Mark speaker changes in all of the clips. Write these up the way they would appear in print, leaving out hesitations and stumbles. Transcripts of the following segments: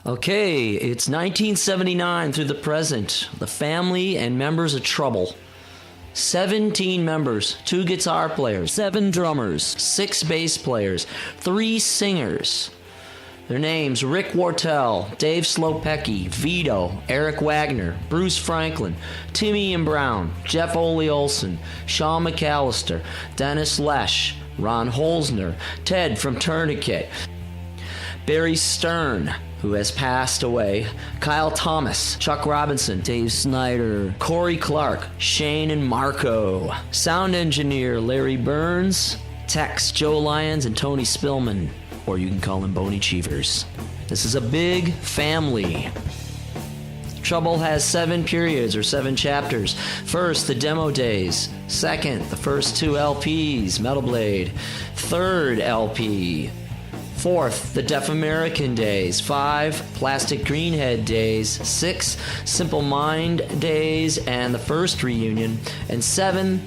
Speaker 1: Okay, it's 1979 through the present. The family and members of Trouble. 17 members, 2 guitar players, 7 drummers, 6 bass players, 3 singers. Their names: Rick Wartell, Dave Slopecki, Vito, Eric Wagner, Bruce Franklin, Timmy and Brown, Jeff Olson, Sean McAllister, Dennis Lesh, Ron Holzner, Ted from Tourniquet, Barry Stern, who has passed away, Kyle Thomas, Chuck Robinson, Dave Snyder, Corey Clark, Shane and Marco, sound engineer Larry Burns, techs Joe Lyons and Tony Spillman, or you can call them Boney Cheevers. This is a big family. Trouble has 7 periods, or 7 chapters. First, the demo days. Second, the first 2 LPs, Metal Blade. Third LP. Fourth, the Deaf American days. 5, Plastic Greenhead days. 6, Simple Mind days, and the first reunion. And 7,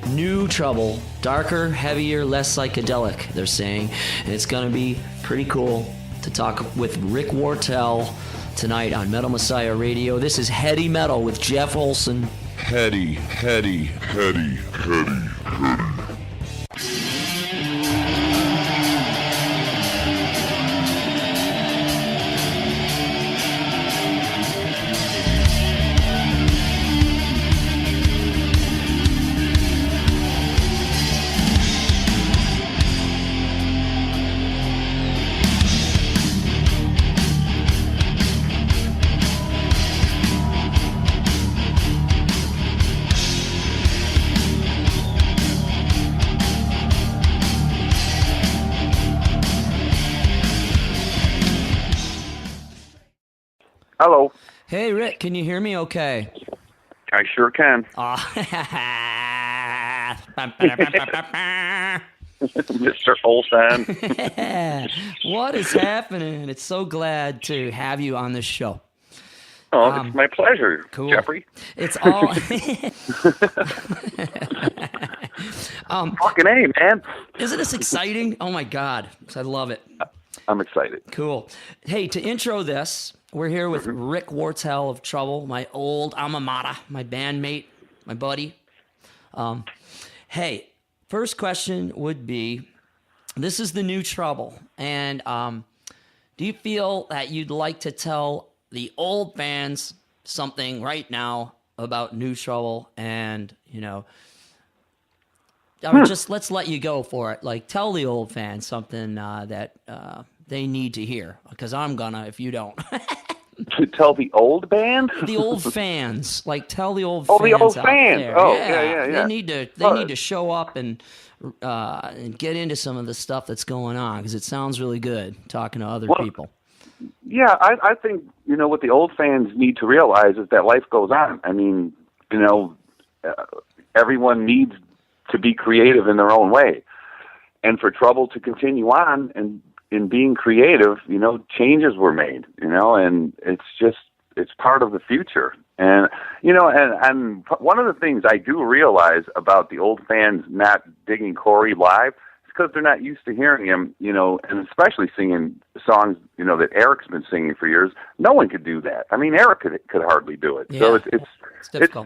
Speaker 1: New Trouble, darker, heavier, less psychedelic, they're saying. And it's going to be pretty cool to talk with Rick Wartell tonight on Metal Messiah Radio. This is Heady Metal with Jeff Olson.
Speaker 2: Heady, heady, heady, heady, heady.
Speaker 3: Hello.
Speaker 1: Hey, Rick, can you hear me okay?
Speaker 3: I sure can. Mr. Olson.
Speaker 1: What is happening? It's so glad to have you on this show.
Speaker 3: Oh, it's my pleasure,
Speaker 1: cool.
Speaker 3: Jeffrey.
Speaker 1: It's all...
Speaker 3: Fucking A, man.
Speaker 1: Isn't this exciting? Oh, my God. I love it.
Speaker 3: I'm excited.
Speaker 1: Cool. Hey, to intro this, we're here with Rick Wartell of Trouble, my old alma mater, my bandmate, my buddy. Hey, first question would be, this is the new Trouble, and do you feel that you'd like to tell the old fans something right now about New Trouble? And, you know, just let's let you go for it. Like, tell the old fans something that they need to hear, because I'm gonna if you don't.
Speaker 3: To tell the old band?
Speaker 1: The old fans. Like, tell the old
Speaker 3: fans.
Speaker 1: Oh, the old fans.
Speaker 3: There. Oh, yeah.
Speaker 1: They need to show up and get into some of the stuff that's going on, because it sounds really good talking to other people.
Speaker 3: Yeah, I think, you know, what the old fans need to realize is that life goes on. I mean, you know, everyone needs to be creative in their own way. And for Trouble to continue on and in being creative, you know, changes were made, you know, and it's part of the future. And, you know, and one of the things I do realize about the old fans not digging Corey live is because they're not used to hearing him, you know, and especially singing songs, you know, that Eric's been singing for years. No one could do that. I mean, Eric could hardly do it. Yeah, so it's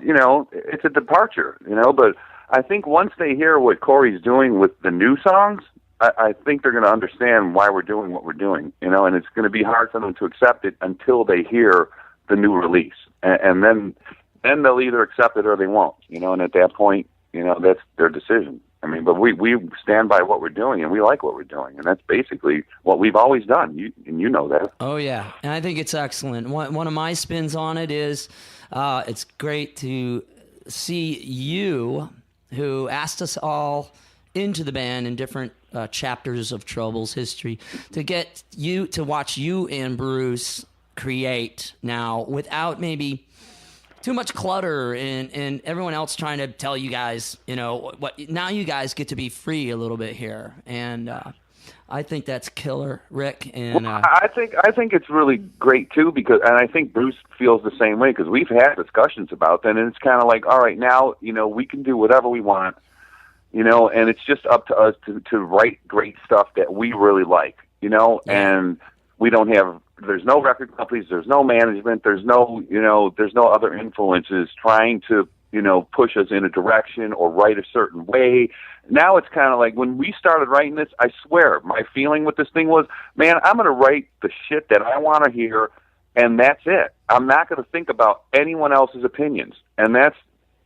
Speaker 3: you know, it's a departure, you know, but I think once they hear what Corey's doing with the new songs, I think they're going to understand why we're doing what we're doing, you know, and it's going to be hard for them to accept it until they hear the new release. And then they'll either accept it or they won't, you know, and at that point, you know, that's their decision. I mean, but we stand by what we're doing, and we like what we're doing, and that's basically what we've always done, and you know that.
Speaker 1: Oh, yeah, and I think it's excellent. One of my spins on it is it's great to see you, who asked us all into the band in different chapters of Trouble's history, to get you to watch you and Bruce create now without maybe too much clutter and everyone else trying to tell you guys, you know, what. Now you guys get to be free a little bit here, and I think that's killer, Rick. And
Speaker 3: I think it's really great too, because, and I think Bruce feels the same way, because we've had discussions about that, and it's kind of like, all right, now, you know, we can do whatever we want. You know, and it's just up to us to write great stuff that we really like, you know, and we don't have there's no record companies, there's no management, there's no other influences trying to, push us in a direction or write a certain way. Now it's kind of like when we started writing this, I swear, my feeling with this thing was, man, I'm going to write the shit that I want to hear, and that's it. I'm not going to think about anyone else's opinions. And that's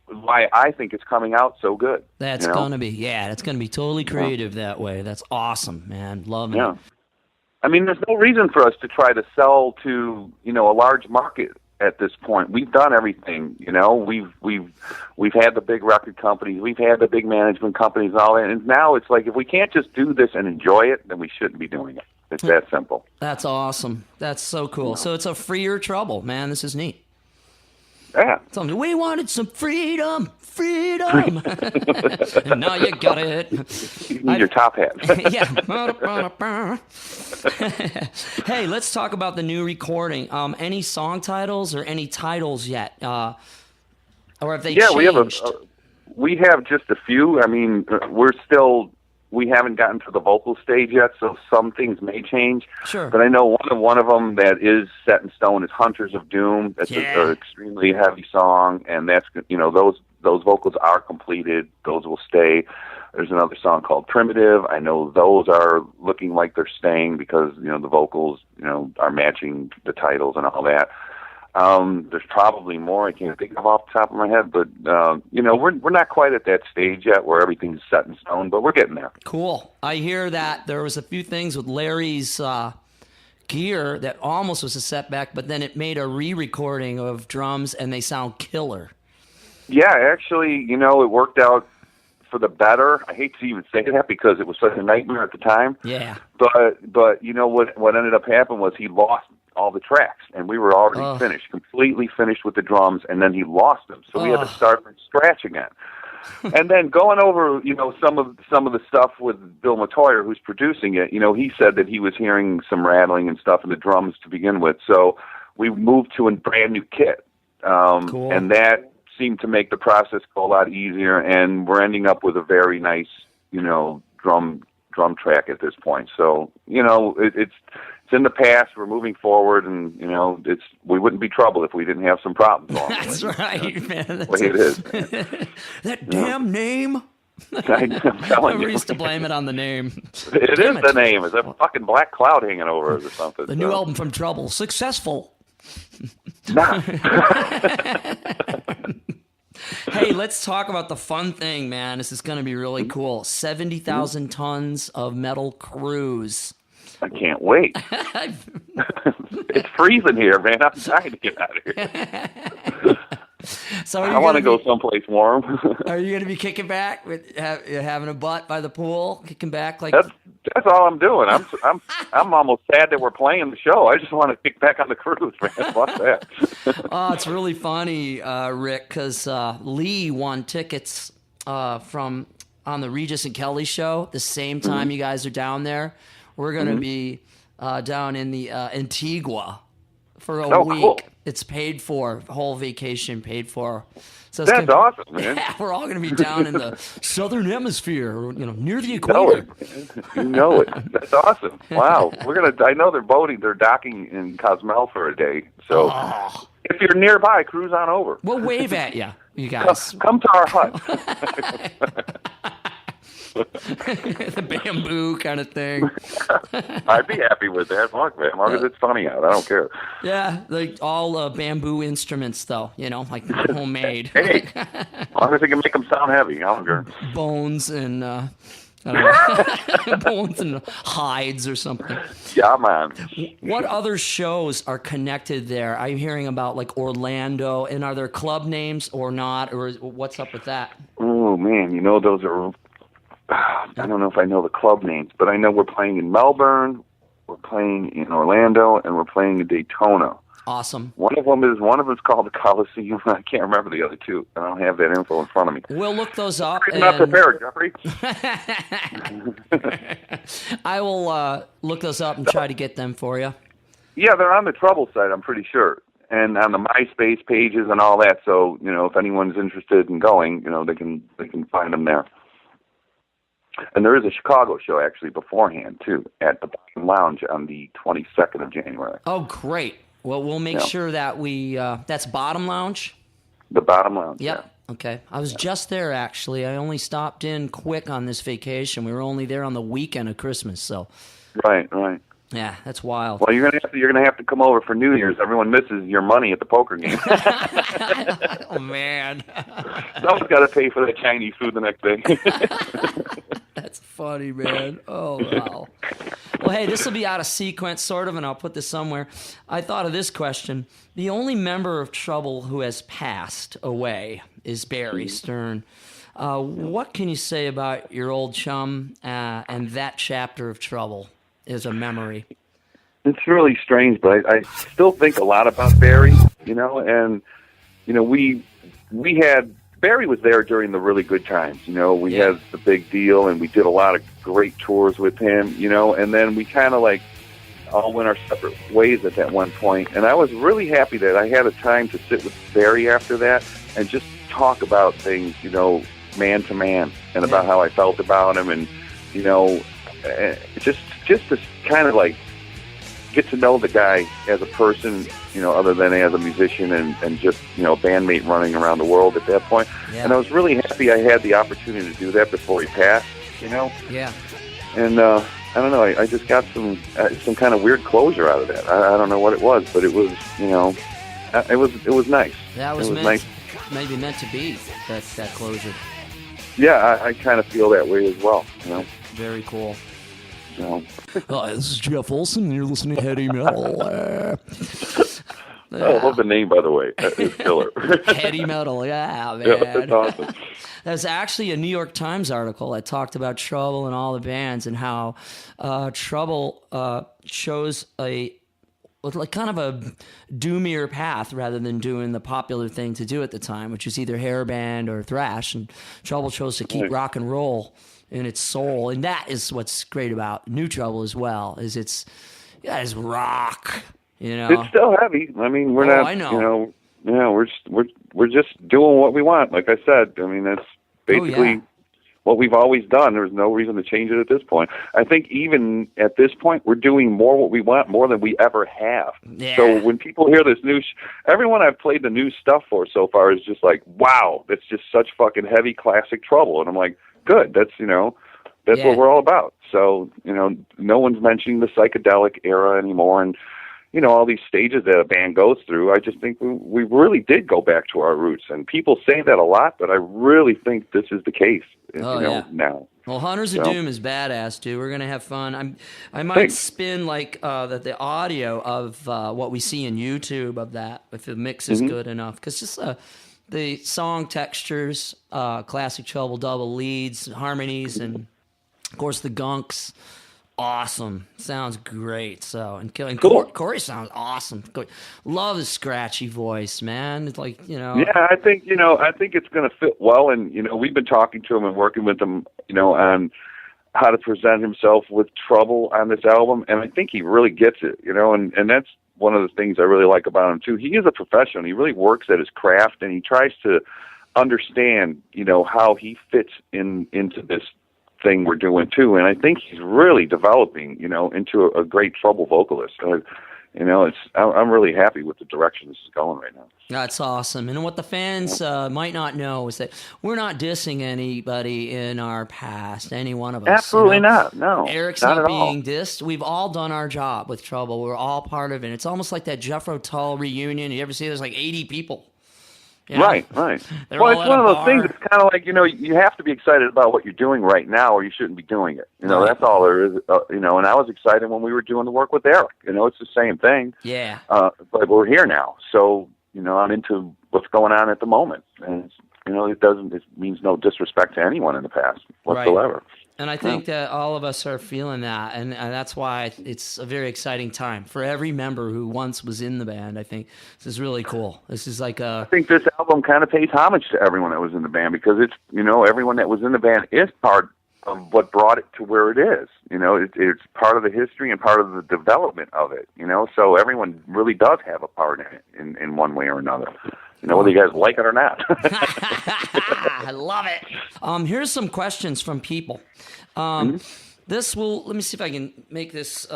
Speaker 3: why I think it's coming out so good.
Speaker 1: That's going to be, it's going to be totally creative that way. That's awesome, man. Loving it.
Speaker 3: I mean, there's no reason for us to try to sell to, a large market at this point. We've done everything, we've had the big record companies, we've had the big management companies and all that, and now it's like, if we can't just do this and enjoy it, then we shouldn't be doing it. It's that simple.
Speaker 1: That's awesome. That's so cool. So it's a free your trouble, man. This is neat.
Speaker 3: Yeah.
Speaker 1: We wanted some freedom. And now you got it.
Speaker 3: You need your top hat.
Speaker 1: Yeah. Hey, let's talk about the new recording. Any song titles or any titles yet? Or have they changed?
Speaker 3: We have just a few. I mean, we haven't gotten to the vocal stage yet, so some things may change.
Speaker 1: Sure.
Speaker 3: But I know one of them that is set in stone is Hunters of Doom. That's an extremely heavy song, and that's, those vocals are completed. Those will stay. There's another song called Primitive. I know those are looking like they're staying because, the vocals, are matching the titles and all that. There's probably more I can't think of off the top of my head, but we're not quite at that stage yet where everything's set in stone, but we're getting there.
Speaker 1: Cool. I hear that there was a few things with Larry's gear that almost was a setback, but then it made a re-recording of drums, and they sound killer. Yeah,
Speaker 3: actually, it worked out for the better. I hate to even say that because it was such a nightmare at the time.
Speaker 1: Yeah.
Speaker 3: But what ended up happening was he lost all the tracks, and we were already completely finished with the drums, and then he lost them, so we had to start from scratch again. And then going over, some of the stuff with Bill Matoyer, who's producing it, he said that he was hearing some rattling and stuff in the drums to begin with, so we moved to a brand new kit,
Speaker 1: cool.
Speaker 3: And that seemed to make the process go a lot easier, and we're ending up with a very nice, drum track at this point. So, it's in the past. We're moving forward, and we wouldn't be trouble if we didn't have some problems.
Speaker 1: That's right, man. That's
Speaker 3: the way it is.
Speaker 1: That damn name.
Speaker 3: I'm telling you.
Speaker 1: We used to blame it on the name.
Speaker 3: It is the name. It's a fucking black cloud hanging over us or something.
Speaker 1: The new album from Trouble, successful.
Speaker 3: Nah.
Speaker 1: Hey, let's talk about the fun thing, man. This is going to be really cool. 70,000 tons of metal cruise.
Speaker 3: I can't wait. It's freezing here, man. I'm dying to get out of here.
Speaker 1: So
Speaker 3: I want to go someplace warm.
Speaker 1: Are you going to be kicking back with having a butt by the pool, kicking back like?
Speaker 3: That's all I'm doing. I'm almost sad that we're playing the show. I just want to kick back on the cruise, man. Fuck that.
Speaker 1: Oh, it's really funny, Rick, because Lee won tickets on the Regis and Kelly show the same time you guys are down there. We're going to be down in the Antigua for a week. Cool. It's paid for, whole vacation paid for. So
Speaker 3: that's awesome, man.
Speaker 1: Yeah, we're all going to be down in the southern hemisphere, near the equator.
Speaker 3: You know it. That's awesome. Wow. I know they're docking in Cozumel for a day. So if you're nearby, cruise on over.
Speaker 1: We'll wave at you guys.
Speaker 3: Come to our hut.
Speaker 1: The bamboo kind of thing.
Speaker 3: I'd be happy with that. Fuck, man. As long as it's funny out, I don't care.
Speaker 1: Yeah, like all bamboo instruments, though. Like homemade.
Speaker 3: Hey, as long as they can make them sound heavy, I don't care.
Speaker 1: Bones and bones and hides or something.
Speaker 3: Yeah, man.
Speaker 1: What other shows are connected there? I'm hearing about like Orlando, and are there club names or not, or what's up with that?
Speaker 3: Oh man, those are. I don't know if I know the club names, but I know we're playing in Melbourne, we're playing in Orlando, and we're playing in Daytona.
Speaker 1: Awesome.
Speaker 3: One of them is called the Coliseum. I can't remember the other two. I don't have that info in front of me.
Speaker 1: We'll look those up.
Speaker 3: I'm not prepared, Jeffrey.
Speaker 1: I will look those up and try to get them for you.
Speaker 3: Yeah, they're on the Trouble site, I'm pretty sure, and on the MySpace pages and all that. So if anyone's interested in going, they can find them there. And there is a Chicago show actually beforehand too at the Bottom Lounge on the 22nd of January.
Speaker 1: Oh, great. Well, we'll make sure that we that's Bottom Lounge.
Speaker 3: The Bottom Lounge.
Speaker 1: Yep.
Speaker 3: Yeah.
Speaker 1: Okay. I was just there actually. I only stopped in quick on this vacation. We were only there on the weekend of Christmas, so.
Speaker 3: Right.
Speaker 1: Yeah, that's wild.
Speaker 3: Well, you're gonna have to come over for New Year's. Everyone misses your money at the poker game.
Speaker 1: Oh man.
Speaker 3: Someone's got to pay for that Chinese food the next day.
Speaker 1: That's funny, man. Oh, wow. Well, hey, this will be out of sequence, sort of, and I'll put this somewhere. I thought of this question. The only member of Trouble who has passed away is Barry Stern. What can you say about your old chum and that chapter of Trouble as a memory?
Speaker 3: It's really strange, but I still think a lot about Barry, and, we had... Barry was there during the really good times, we had the big deal and we did a lot of great tours with him, and then we kind of all went our separate ways at that one point. And I was really happy that I had a time to sit with Barry after that and just talk about things, man to man, and about how I felt about him, and, just to kind of get to know the guy as a person, other than as a musician and just, a bandmate running around the world at that point. Yeah. And I was really happy I had the opportunity to do that before he passed,
Speaker 1: Yeah.
Speaker 3: And I don't know, I just got some kind of weird closure out of that. I don't know what it was, but it was, it was nice.
Speaker 1: That was nice. Maybe meant to be, that closure.
Speaker 3: Yeah, I kind of feel that way as well,
Speaker 1: Very cool.
Speaker 4: Hi, this is Jeff Olson, and you're listening to Heady Metal.
Speaker 3: I love the name, by the way. It's killer.
Speaker 1: Heady Metal, yeah, man.
Speaker 3: Yeah, that's awesome.
Speaker 1: There's actually a New York Times article that talked about Trouble and all the bands and how Trouble chose kind of a doomier path rather than doing the popular thing to do at the time, which was either hair band or thrash. And Trouble chose to keep rock and roll in its soul, and that is what's great about New Trouble as well. Is it's rock,
Speaker 3: It's still heavy. I mean, we're not.
Speaker 1: I know.
Speaker 3: We're just doing what we want. Like I said, I mean, that's basically what we've always done. There's no reason to change it at this point. I think even at this point, we're doing what we want more than we ever have.
Speaker 1: Yeah.
Speaker 3: So when people hear this new, everyone I've played the new stuff for so far is just like, wow, that's just such fucking heavy classic Trouble, and I'm like, good. That's what we're all about. So no one's mentioning the psychedelic era anymore, and all these stages that a band goes through. I just think we really did go back to our roots, and people say that a lot, but I really think this is the case. Now.
Speaker 1: Well, Hunters of Doom is badass, dude. We're gonna have fun. I might spin the audio of what we see in YouTube of that if the mix is good enough, because just the song textures, classic Trouble double leads, harmonies, and of course the gunks. Awesome. Sounds great. So and
Speaker 3: cool.
Speaker 1: Corey sounds awesome. Love his scratchy voice, man. It's like,
Speaker 3: Yeah, I think it's gonna fit well, and we've been talking to him and working with him, on how to present himself with Trouble on this album, and I think he really gets it, and that's one of the things I really like about him too. He is a professional. He really works at his craft, and he tries to understand, how he fits into this thing we're doing too. And I think he's really developing, into a great Trouble vocalist. I'm really happy with the direction this is going right now.
Speaker 1: That's awesome. And what the fans might not know is that we're not dissing anybody in our past, any one of us.
Speaker 3: Absolutely not. No,
Speaker 1: Eric's
Speaker 3: not
Speaker 1: not
Speaker 3: at
Speaker 1: being
Speaker 3: all.
Speaker 1: dissed. We've all done our job with Trouble. We're all part of it. It's almost like that Jeff Olson reunion. You ever see there's like 80 people?
Speaker 3: Right. Well, it's one of those things. It's kind of like, you have to be excited about what you're doing right now, or you shouldn't be doing it.
Speaker 1: Right.
Speaker 3: That's all there is. And I was excited when we were doing the work with Eric. It's the same thing.
Speaker 1: Yeah.
Speaker 3: But we're here now, so I'm into what's going on at the moment, and it means no disrespect to anyone in the past whatsoever.
Speaker 1: Right. And I think that all of us are feeling that, and that's why it's a very exciting time for every member who once was in the band. I think this is really cool. This is like
Speaker 3: I think this album kind of pays homage to everyone that was in the band, because it's, everyone that was in the band is part of what brought it to where it is. It's part of the history and part of the development of it, so everyone really does have a part in it in one way or another. whether you guys like it or not.
Speaker 1: I love it. Here's some questions from people. This will, let me see if I can make this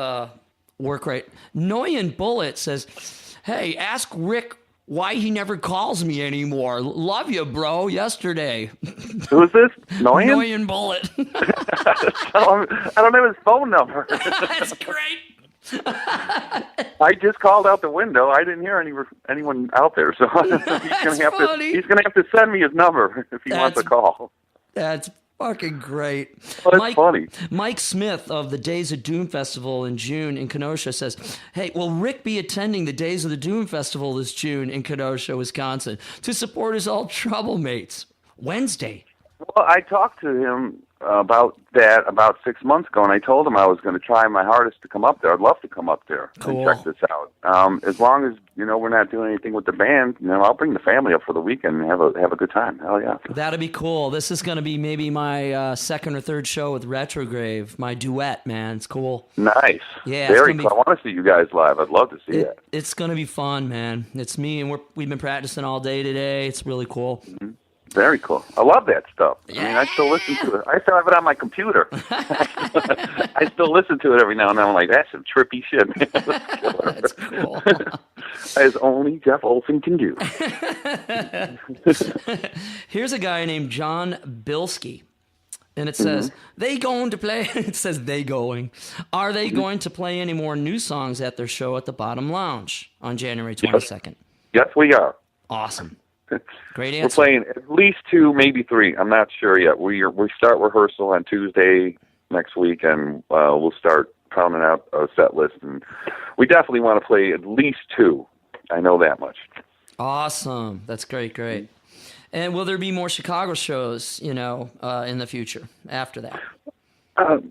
Speaker 1: work right. Noyan Bullet says, hey, ask Rick why he never calls me anymore. Love you, bro, yesterday.
Speaker 3: Who is this? Noyan?
Speaker 1: Noyan Bullet.
Speaker 3: I don't have his phone number.
Speaker 1: That's great.
Speaker 3: I just called out the window. I didn't hear anyone out there, so he's gonna have to send me his number if he wants to call.
Speaker 1: That's fucking great.
Speaker 3: Well, that's funny.
Speaker 1: Mike Smith of the Days of Doom Festival in June in Kenosha says, hey, will Rick be attending the Days of the Doom Festival this June in Kenosha, Wisconsin to support his old troublemates? Wednesday.
Speaker 3: Well, I talked to him about that about 6 months ago, and I told him I was going to try my hardest to come up there. I'd love to come up there and check this out. As long as we're not doing anything with the band, I'll bring the family up for the weekend and have a good time. Hell yeah,
Speaker 1: that'd be cool. This is going to be maybe my second or third show with Retrograve, my duet. Man, it's cool.
Speaker 3: Nice.
Speaker 1: Yeah,
Speaker 3: very cool. I want to see you guys live. I'd love to see that.
Speaker 1: It's going to be fun, man. It's me, and we've been practicing all day today. It's really cool.
Speaker 3: Mm-hmm. Very cool. I love that stuff. Yeah. I mean, I still listen to it. I still have it on my computer. I still listen to it every now and then. I'm like, that's some trippy shit.
Speaker 1: That's cool.
Speaker 3: As only Jeff Olson can do.
Speaker 1: Here's a guy named John Bilski. And it says, they going to play, it says they going. Are they going to play any more new songs at their show at the Bottom Lounge on January 22nd?
Speaker 3: Yes, we are.
Speaker 1: Awesome. Great answer.
Speaker 3: We're playing at least 2, maybe 3. I'm not sure yet. We start rehearsal on Tuesday next week, and we'll start pounding out a set list. And we definitely want to play at least 2. I know that much.
Speaker 1: Awesome. That's great. And will there be more Chicago shows, in the future after that?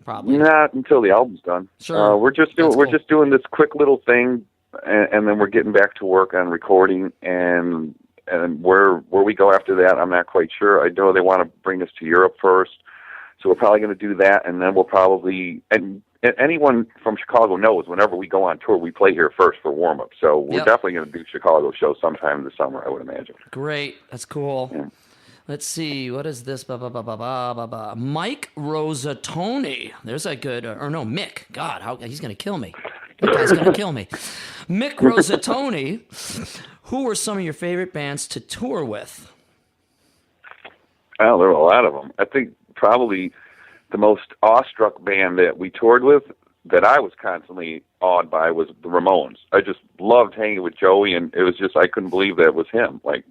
Speaker 1: Probably
Speaker 3: not until the album's done.
Speaker 1: Sure.
Speaker 3: We're just doing this quick little thing, and then we're getting back to work on recording and where we go after that, I'm not quite sure. I know they want to bring us to Europe first, so we're probably going to do that, and then we'll probably and anyone from Chicago knows whenever we go on tour, we play here first for warm up. So we're definitely going to do Chicago shows sometime in the summer, I would imagine.
Speaker 1: Great, that's cool. Yeah. Let's see, what is this? Mike Rosatoni. There's a good, Mick. God, he's going to kill me. That guy's going to kill me. Mick Rosatoni. Who were some of your favorite bands to tour with?
Speaker 3: Well, there were a lot of them. I think probably the most awestruck band that we toured with that I was constantly awed by was the Ramones. I just loved hanging with Joey, and it was just, I couldn't believe that was him. Like,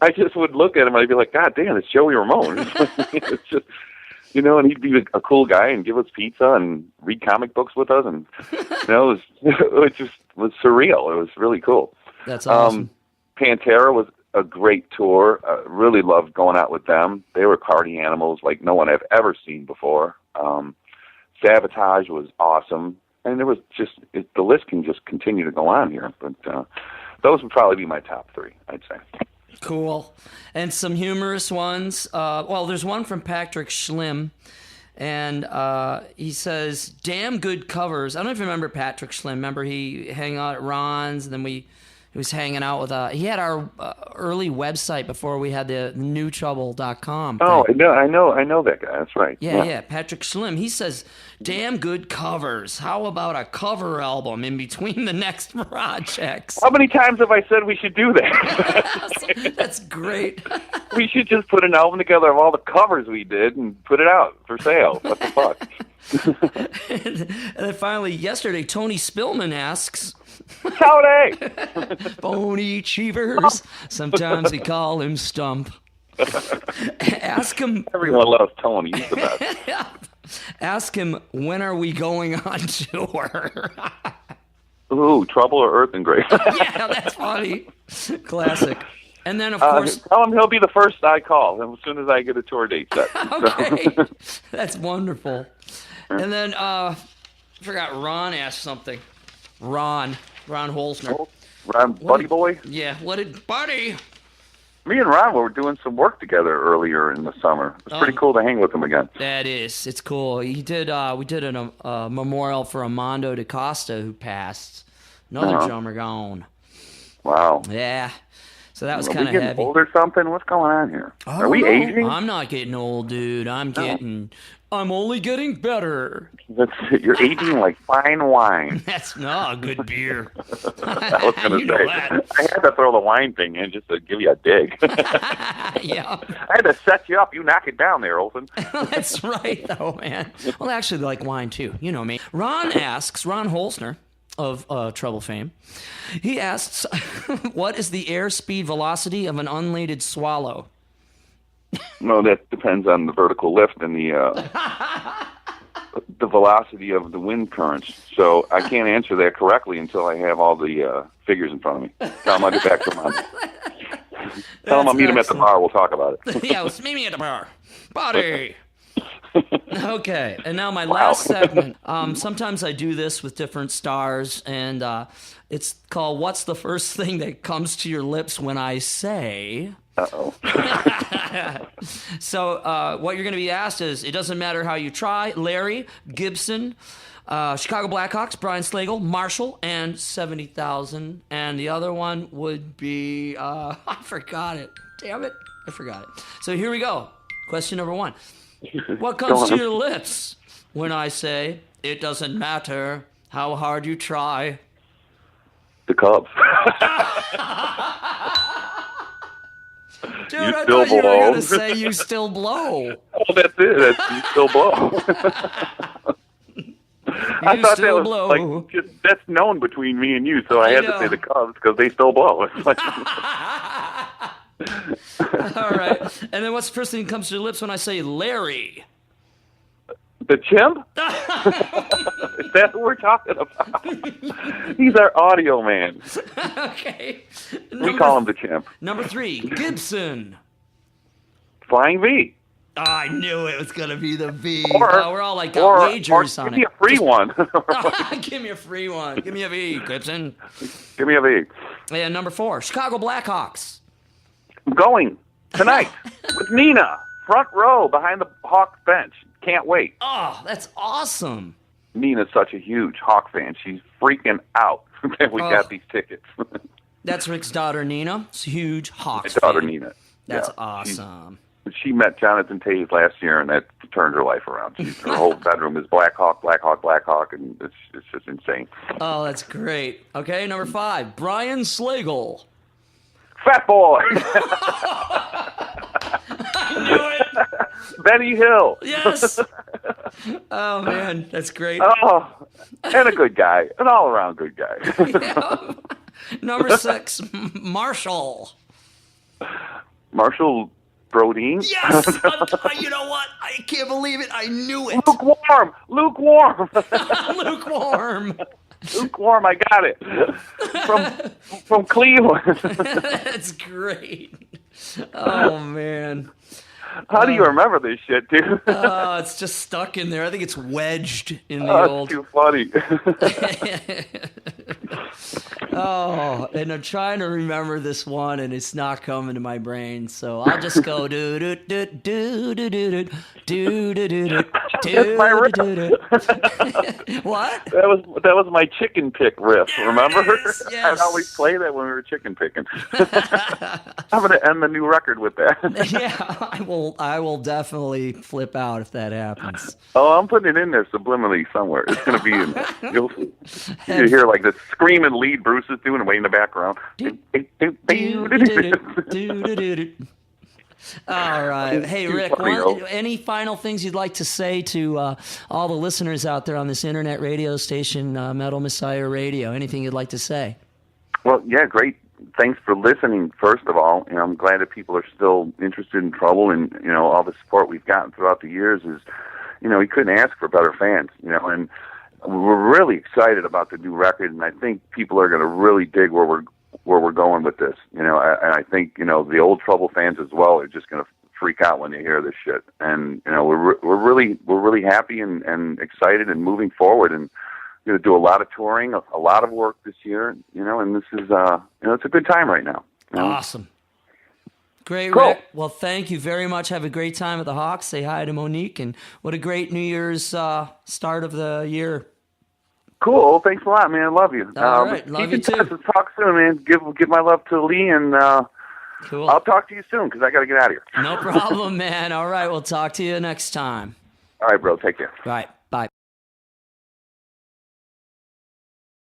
Speaker 3: I just would look at him and I'd be like, God damn, it's Joey Ramone. It's just, and he'd be a cool guy and give us pizza and read comic books with us, and it just was surreal. It was really cool.
Speaker 1: That's awesome.
Speaker 3: Pantera was a great tour. Really loved going out with them. They were party animals like no one I've ever seen before. Sabotage was awesome, and there was just the list can just continue to go on here. But those would probably be my top 3, I'd say.
Speaker 1: Cool. And some humorous ones. There's one from Patrick Schlim, and he says, damn good covers. I don't know if you remember Patrick Schlim. Remember he hung out at Ron's, and then he was hanging out with, he had our early website before we had the newtrouble.com thing.
Speaker 3: Oh, I know that guy. That's right.
Speaker 1: Yeah, Patrick Schlim. He says, damn good covers. How about a cover album in between the next projects?
Speaker 3: How many times have I said we should do that?
Speaker 1: That's great.
Speaker 3: We should just put an album together of all the covers we did and put it out for sale. What the fuck?
Speaker 1: And then finally, yesterday, Tony Spillman asks,
Speaker 3: Tony!
Speaker 1: Phony Cheevers. Sometimes we call him Stump. Ask him.
Speaker 3: Everyone loves Tony. He's the best.
Speaker 1: Ask him, when are we going on tour?
Speaker 3: Ooh, Trouble or Earth and Grace?
Speaker 1: Yeah, that's funny. Classic. And then, of course...
Speaker 3: Tell him he'll be the first I call as soon as I get a tour date set.
Speaker 1: Okay. That's wonderful. And then, I forgot, Ron asked something. Ron Holzner.
Speaker 3: Ron, Buddy Boy?
Speaker 1: Yeah, what did Buddy?
Speaker 3: Me and Ron were doing some work together earlier in the summer. It was pretty cool to hang with him again.
Speaker 1: That is. It's cool. We did a memorial for Armando da Costa, who passed. Another drummer gone.
Speaker 3: Wow.
Speaker 1: Yeah. So that was
Speaker 3: Are we
Speaker 1: kind of
Speaker 3: getting
Speaker 1: heavy.
Speaker 3: old or something? What's going on here?
Speaker 1: I
Speaker 3: Are we
Speaker 1: don't know.
Speaker 3: aging?
Speaker 1: I'm not getting old, dude. I'm only getting better.
Speaker 3: You're aging like fine wine.
Speaker 1: That's no good beer.
Speaker 3: I was going to
Speaker 1: You
Speaker 3: say.
Speaker 1: know that.
Speaker 3: I had to throw the wine thing in just to give you a dig.
Speaker 1: Yeah.
Speaker 3: I had to set you up. You knock it down there, Olson.
Speaker 1: That's right, though, man. Well, actually, they like wine, too. You know me. Ron Holzner of Trouble fame, he asks, what is the airspeed velocity of an unladed swallow?
Speaker 3: No, that depends on the vertical lift and the velocity of the wind currents. So I can't answer that correctly until I have all the figures in front of me. Tell him I'll get back to him on it. Tell him I'll meet him at the bar. We'll talk about it.
Speaker 1: Yeah, meet me at the bar. Buddy. Okay, and now my last segment. Sometimes I do this with different stars, and it's called What's the First Thing That Comes to Your Lips When I Say...
Speaker 3: Uh-oh.
Speaker 1: So what you're going to be asked is, it doesn't matter how you try. Larry, Gibson, Chicago Blackhawks, Brian Slagle, Marshall, and 70,000. And the other one would be, I forgot it. Damn it. I forgot it. So here we go. Question number 1. What comes to your lips when I say, it doesn't matter how hard you try?
Speaker 3: The Cubs.
Speaker 1: Dude,
Speaker 3: You
Speaker 1: I
Speaker 3: still
Speaker 1: thought you were
Speaker 3: blow.
Speaker 1: going to say you still blow.
Speaker 3: Oh, that's it. You still blow. I thought that was
Speaker 1: blow.
Speaker 3: like that's known between me and you, so I had to say the Cubs because they still blow. It's like,
Speaker 1: all right. And then what's the first thing that comes to your lips when I say Larry?
Speaker 3: the chimp? Is that what we're talking about? He's our audio man.
Speaker 1: Okay.
Speaker 3: We call him the chimp.
Speaker 1: Number 3, Gibson.
Speaker 3: Flying V.
Speaker 1: Oh, I knew it was going to be the V.
Speaker 3: Or,
Speaker 1: we're all like got wagers
Speaker 3: or
Speaker 1: on
Speaker 3: give me
Speaker 1: it.
Speaker 3: a free one.
Speaker 1: Give me a free one. Give me a V, Gibson.
Speaker 3: Give me a V.
Speaker 1: And number 4, Chicago Blackhawks.
Speaker 3: I'm going tonight with Nina, front row behind the Hawks bench. Can't wait.
Speaker 1: Oh, that's awesome.
Speaker 3: Nina's such a huge Hawk fan. She's freaking out that we got these tickets.
Speaker 1: That's Rick's daughter, Nina. It's a huge Hawks
Speaker 3: My daughter,
Speaker 1: fan.
Speaker 3: Nina.
Speaker 1: That's
Speaker 3: Yeah,
Speaker 1: awesome.
Speaker 3: She met Jonathan Toews last year, and that turned her life around. Her whole bedroom is Black Hawk, and it's just insane.
Speaker 1: Oh, that's great. Okay, number 5, Brian Slagle.
Speaker 3: Fat boy!
Speaker 1: I knew it.
Speaker 3: Benny Hill.
Speaker 1: Yes. Oh, man, that's great.
Speaker 3: Oh, and a good guy. An all-around good guy.
Speaker 1: Yeah. Number 6, Marshall.
Speaker 3: Marshall Brodeen?
Speaker 1: Yes! You know what? I can't believe it. I knew it.
Speaker 3: Lukewarm!
Speaker 1: Lukewarm.
Speaker 3: Lukewarm, I got it. From Cleveland.
Speaker 1: That's great. Oh, man.
Speaker 3: How do you remember this shit, dude?
Speaker 1: It's just stuck in there. I think it's wedged in the old.
Speaker 3: That's too funny.
Speaker 1: Oh, and I'm trying to remember this one, and it's not coming to my brain. So I'll just go do do do do do do do do do do.
Speaker 3: That's my riff.
Speaker 1: What?
Speaker 3: That was my chicken pick riff. Remember?
Speaker 1: Yes.
Speaker 3: I'd always play that when we were chicken picking. I'm going to end the new record with that.
Speaker 1: Yeah, I will definitely flip out if that happens.
Speaker 3: Oh, I'm putting it in there subliminally somewhere. It's going to be in there. You hear like this screaming lead Bruce is doing way in the background.
Speaker 1: All right. Hey, Rick, any final things you'd like to say to all the listeners out there on this internet radio station, Metal Messiah Radio? Anything you'd like to say?
Speaker 3: Well, yeah, great. Thanks for listening, first of all. I'm glad that people are still interested in Trouble, and, all the support we've gotten throughout the years is, we couldn't ask for better fans, and we're really excited about the new record, and I think people are going to really dig where we're going with this, and I think, the old Trouble fans as well are just going to freak out when they hear this shit, and, we're really happy and excited and moving forward, and going to do a lot of touring, a lot of work this year, and this is, it's a good time right now.
Speaker 1: Awesome. Great,
Speaker 3: cool.
Speaker 1: Rick. Well, thank you very much. Have a great time at the Hawks. Say hi to Monique, and what a great New Year's start of the year.
Speaker 3: Cool. Thanks a lot, man. I love you.
Speaker 1: All right. Love you too.
Speaker 3: Let's talk soon, man. Give my love to Lee, and
Speaker 1: Cool.
Speaker 3: I'll talk to you soon because I got to get out of here.
Speaker 1: No problem, man. All right. We'll talk to you next time.
Speaker 3: All right, bro. Take care.
Speaker 1: Right.